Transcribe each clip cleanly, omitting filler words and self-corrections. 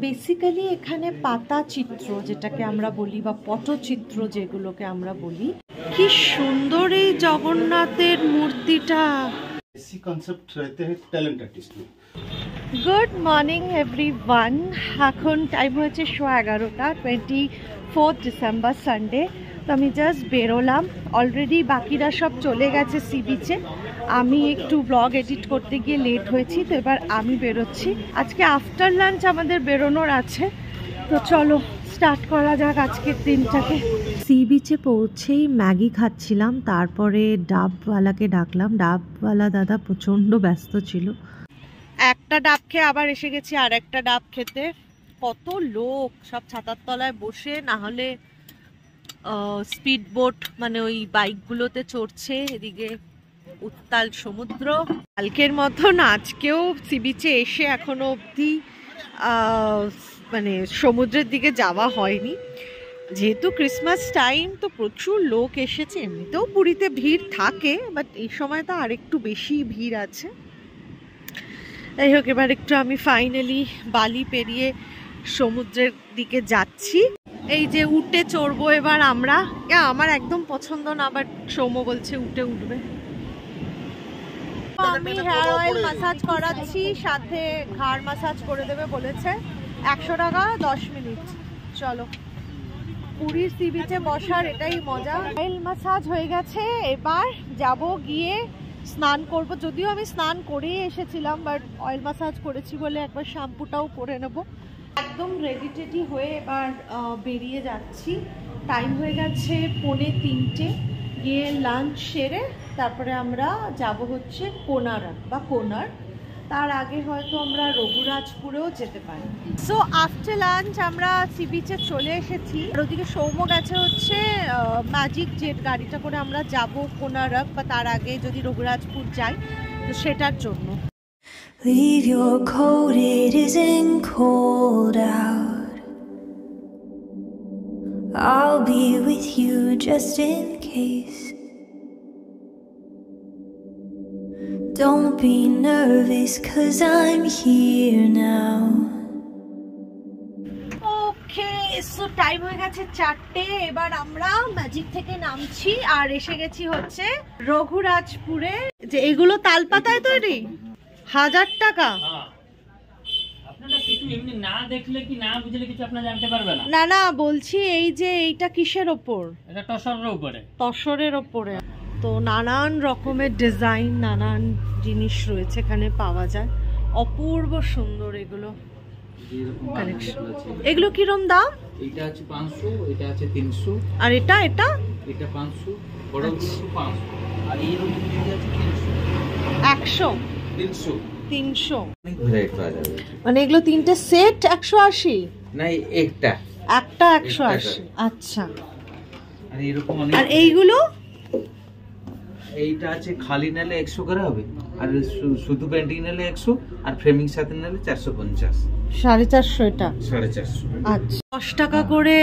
Basically এখানে পাতা চিত্র যেটাকে আমরা বলি বা পটচিত্র যেগুলোকে আমরা বলি। কি সুন্দর এই জগন্নাথের মূর্তিটা। इसी कॉन्सेप्ट रहते हैं टैलेंट आर्टिस्ट में। গুড মর্নিং এভরিওয়ান, এখন টাইম হচ্ছে 11:30, 24 ডিসেম্বর সানডে। তো আমি জাস্ট বেরোলাম, অলরেডি বাকিরা সব চলে গেছে সি বিচে। আমি একটু ব্লগ এডিট করতে গিয়ে লেট হয়েছি, তো এবার আমি বেরোচ্ছি। আজকে আফটার লাঞ্চ আমাদের বেরোনোর আছে, তো চলো স্টার্ট করা যাক আজকের দিনটাকে। সি বিচে পৌঁছেই ম্যাগি খাচ্ছিলাম, তারপরে ডাবওয়ালাকে ডাকলাম। ডাবওয়ালা দাদা প্রচণ্ড ব্যস্ত ছিল। একটা ডাব খেয়ে আবার এসে গেছি আর একটা ডাব খেতে। কত লোক সব ছাতার তলায় বসে, না হলে স্পিড বোট মানে ওই বাইকগুলোতে চড়ছে। এদিকে উত্তাল সমুদ্র। কালকের মতন আজকেও সি বিচে এসে এখনো অবধি মানে সমুদ্রের দিকে যাওয়া হয়নি। যেহেতু ক্রিসমাস টাইম, তো প্রচুর লোক এসেছে। এমনিতেও পুরীতে ভিড় থাকে, বাট এই সময় তো আরেকটু বেশি ভিড় আছে। যাই হোক, এবার একটু আমি ফাইনালি বালি পেরিয়ে সমুদ্রের দিকে যাচ্ছি। এই যে উটে চড়বো এবার আমরা। আমার একদম পছন্দ না, বাট সৌম্য বলছে উটে উঠবে। আমি হেয়ার অয়েল ম্যাসাজ করাচ্ছি, সাথে ঘাড় ম্যাসাজ করে দেবে বলেছে। 100 টাকা 10 মিনিট। চলো, পুরীর সি বিচে বসার এটাই মজা। অয়েল ম্যাসাজ হয়ে গেছে, এবার যাব গিয়ে স্নান করব। যদিও আমি স্নান করেই এসেছিলাম, বাট অয়েল ম্যাসাজ করেছি বলে একবার শ্যাম্পুটাও করে নেব। একদম রেডি টেডি হয়ে এবার বেরিয়ে যাচ্ছি। টাইম হয়ে গেছে 2:45। গিয়ে লাঞ্চ সেরে তারপরে আমরা যাব হচ্ছে কোনার। তার আগে হয়তো আমরা রঘুরাজপুরেও যেতে পারি। সো আফটার লাঞ্চ আমরা সি বিচে চলে এসেছি। আর ওদিকে সৌম্য গেছে হচ্ছে ম্যাজিক জেট গাড়িটা করে আমরা যাব কোনারক, বা তার আগে যদি রঘুরাজপুর যাই তো সেটার জন্য। Leave your coat, it isn't cold out. I'll be with you just in case. Don't be nervous, 'cause I'm here now. Okay, so time হয়ে গেছে 4টে। এবার আমরা ম্যাজিক থেকে নামছি আর এসে গেছি হচ্ছে রঘুরাজপুরে। যে এগুলো তালপাতায় তৈরি, 1000 টাকা। না না, বলছি এই যে এইটা কিসের ওপর? তসরের ওপরে। তো নানান রকমের ডিজাইন, নানান জিনিস রয়েছে এখানে, পাওয়া যায়। অপূর্ব সুন্দর এগুলো কালেকশন। এগুলো কিরম দাম? এটা আছে 500, এটা আছে 300, আর এটা 500, বড়গুলো 500, আর এই রকম দিদি আছে 300, 300। ভ্যারাইটি পাওয়া যাবে। মানে এগুলো তিনটে সেট 180? না, একটা 180। আচ্ছা। আর এরকম অনেক। আর এইগুলো? এইটা আছে খালি নিলে 100 করে হবে, আর শুধু পেন্টিং নিলে 100, আর ফ্রেমিং সাথে নিলে 450। 450 এটা? 450। আচ্ছা, 10 টাকা করে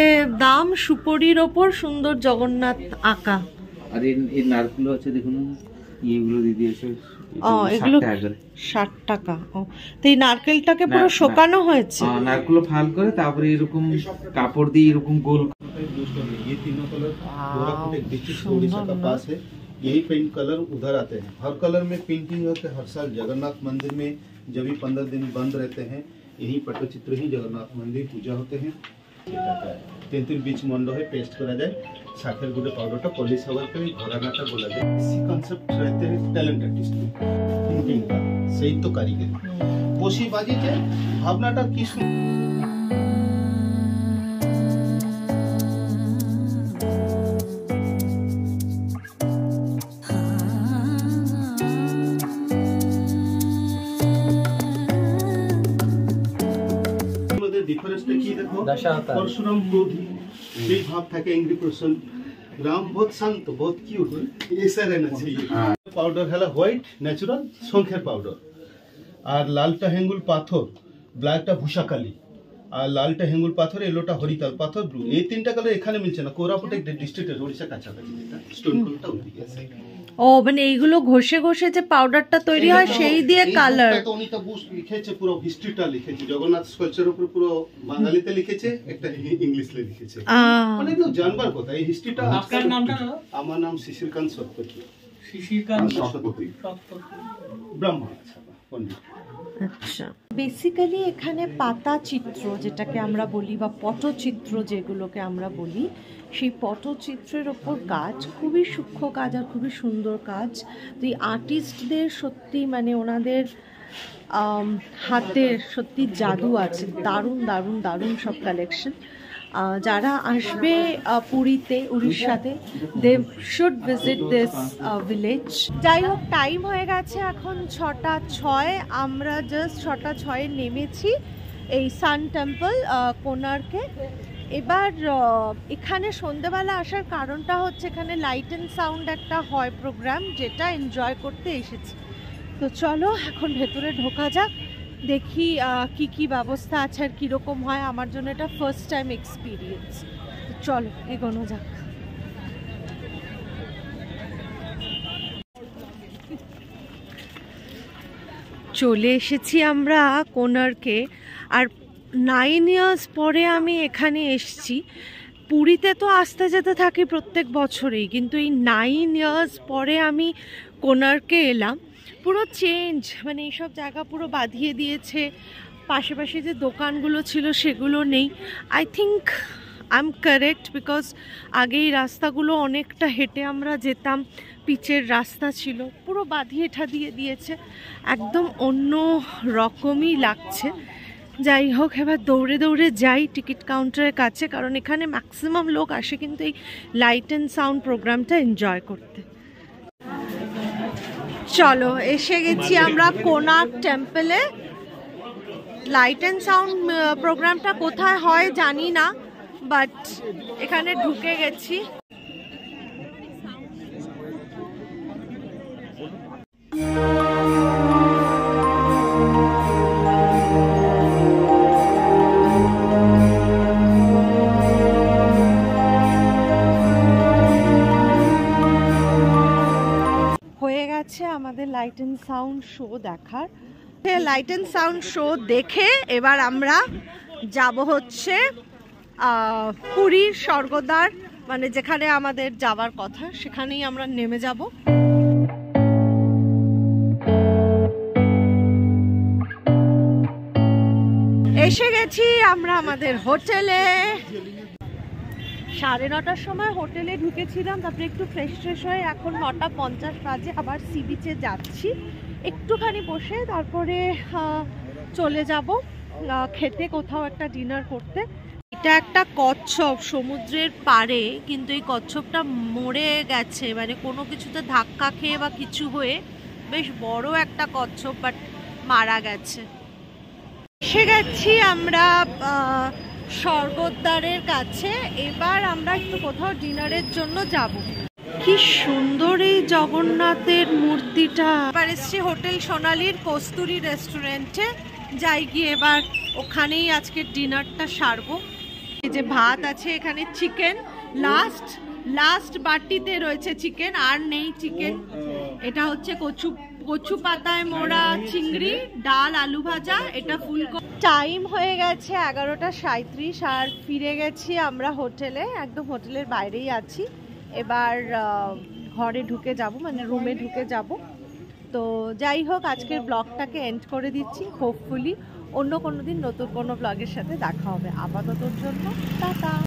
দাম। সুপরির ওপর সুন্দর জগন্নাথ আঁকা। আর এই নারগুলো আছে দেখুন, এইগুলো দিদি আছে। এগুলো 60 টাকা। তো এই নারকেলটাকে পুরো শুকানো হয়েছে? নারকেল ফাল করে তারপরে এরকম কাপড় দিয়ে এরকম গোল। ये तीनों कलर कोरापुट डिस्ट्रिक्ट ओडिशा का पास है। यही पेंट कलर उधर आते हैं। हर कलर में पेंटिंग होते हैं। हर साल जगन्नाथ मंदिर में जब भी 15 दिन बंद रहते हैं, यही पट्टचित्र ही जगन्नाथ मंदिर पूजा होते हैं। तेंतुल बीच मंडो है, पेस्ट करा जाए, साखेर गुड़े पाउडरটা पॉलिश হওয়ার পরে ঘোরানাটা বলা যায়। इसी कॉन्सेप्ट रहते हैं टैलेंट आर्टिस्ट में। पेंटिंग का सही तो कारीगर বসিবাজি যে ভাবনাটা কি डिफरेंसটা কি দেখো? परशुराम क्रोधी সেই ভাব থাকে, एंग्री पर्सन। राम बहुत शांत, बहुत क्यूट, ऐसा रहना चाहिए। पाउडर है व्हाइट ন্যাচারাল শঙ্খের পাউডার, আর লালটা হেঙ্গুল পাথর, ব্ল্যাকটা ভূষাকালী, আর লালটা হেঙ্গুল পাথর, এলোটা হরিতাল পাথর, ব্লু। এই তিনটা কালার এখানে মিলছে না, কোরাপুটে ডিস্ট্রিক্টের ওড়িশা কাছাকাছি যেটা স্টোন কোলটা ওদিকে আছে। ও মানে এইগুলো ঘষে ঘষে যে পাউডারটা তৈরি হয় সেই দিয়ে কালার। তো অনিতা বুস লিখেছে, পুরো হিস্ট্রিটা লিখেছে, জগন্নাথ স্কাল্পচারের উপর পুরো বাঙালিতে লিখেছে, একটা ইংলিশে লিখেছে। মানে তো জানবার কথা এই হিস্ট্রিটা। আপনার নামটা? আমার নাম শিশিরকান্ত সত্যপতি। শিশিরকান্ত সত্যপতি ব্রাহ্মণ পণ্ডিত। আচ্ছা, বেসিক্যালি এখানে পাতা চিত্র যেটাকে আমরা বলি বা পটচিত্র যেগুলোকে আমরা বলি, সেই পটচিত্রের ওপর কাজ, খুবই সূক্ষ্ম কাজ আর খুবই সুন্দর কাজ। তো এই আর্টিস্টদের সত্যি মানে ওনাদের হাতের সত্যি জাদু আছে, দারুণ দারুণ দারুণ সব কালেকশন। যারা আসবে পুরীতে, উড়িষ্যাতে, they should visit this village. যাই হোক, টাইম হয়ে গেছে এখন 6:06। আমরা জাস্ট 6:06 নেমেছি এই সান টেম্পল কোনার্কে। এবার এখানে সন্ধ্যেবেলা আসার কারণটা হচ্ছে এখানে লাইট অ্যান্ড সাউন্ড একটা হয় প্রোগ্রাম, যেটা এনজয় করতে এসেছি। তো চলো এখন ভেতরে ঢোকা যাক, দেখি কি কি ব্যবস্থা আছে আর কীরকম হয়। আমার জন্য এটা ফার্স্ট টাইম এক্সপিরিয়েন্স। চলো এগোনো যাক। চলে এসেছি আমরা কোনার্কে। আর 9 ইয়ার্স পরে আমি এখানে এসেছি। পুরীতে তো আসতে যেতে থাকি প্রত্যেক বছরেই, কিন্তু এই 9 ইয়ার্স পরে আমি কোনার্কে এলাম। পুরো চেঞ্জ, মানে এইসব জায়গা পুরো বাঁধিয়ে দিয়েছে, পাশাপাশি যে দোকানগুলো ছিল সেগুলো নেই। I think I am correct, because আগে এই রাস্তাগুলো অনেকটা হেঁটে আমরা যেতাম, পিচের রাস্তা ছিল, পুরো বাঁধিয়ে ঠাদিয়ে দিয়েছে, একদম অন্য রকমই লাগছে। যাই হোক, এবার দৌড়ে দৌড়ে যাই টিকিট কাউন্টারের কাছে, কারণ এখানে ম্যাক্সিমাম লোক আসে কিন্তু এই লাইট অ্যান্ড সাউন্ড প্রোগ্রামটা এনজয় করতে। চলো এসে গেছি আমরা কোনার্ক টেম্পলে। লাইট অ্যান্ড সাউন্ড প্রোগ্রামটা কোথায় হয় জানি না, বাট এখানে ঢুকে গেছি। হয়ে গেছে আমাদের লাইট অ্যান্ড সাউন্ড শো দেখার। লাইট অ্যান্ড সাউন্ড শো দেখে এবার আমরা যাব হচ্ছে পুরীর স্বর্গদ্বার, মানে যেখানে আমাদের যাওয়ার কথা সেখানেই আমরা নেমে যাব। এসে গেছি আমরা আমাদের হোটেলে। 9:30টার সময় হোটেলে ঢুকেছিলাম, তারপরে একটু ফ্রেশ হয়ে এখন 9:50 বাজে আবার সি বিচে যাচ্ছি। একটুখানি বসে তারপরে চলে যাব খেতে, কোথাও একটা ডিনার করতে। এটা একটা কচ্ছপ সমুদ্রের পাড়ে, কিন্তু এই কচ্ছপটা মরে গেছে, মানে কোনো কিছুতে ধাক্কা খেয়ে বা কিছু হয়ে। বেশ বড় একটা কচ্ছপ, বাট মারা গেছে। এসে গেছি আমরা স্বর্গদ্বারের কাছে। এবার আমরা একটু কোথাও ডিনারের জন্য যাব। কি সুন্দর এই জগন্নাথের মূর্তিটা। এবার এসছি হোটেল সোনালীর কস্তুরী রেস্টুরেন্টে, যাই গিয়ে এবার ওখানেই আজকের ডিনারটা সারবো। এই যে ভাত আছে, এখানে চিকেন লাস্ট বাটিতে রয়েছে চিকেন, আর নেই চিকেন। এটা হচ্ছে কচু পাতায় মোড়া চিংড়ি, ডাল, আলু ভাজা, এটা ফুলকপি। টাইম হয়ে গেছে 11:37 আর ফিরে গেছি আমরা হোটেলে, একদম হোটেলের বাইরেই আছি। এবার ঘরে ঢুকে যাব, মানে রুমে ঢুকে যাব। তো যাই হোক, আজকের ব্লগটাকে এন্ড করে দিচ্ছি। হোপফুলি অন্য কোনো দিন নতুন কোনো ব্লগের সাথে দেখা হবে। আপাততর জন্য টাটা।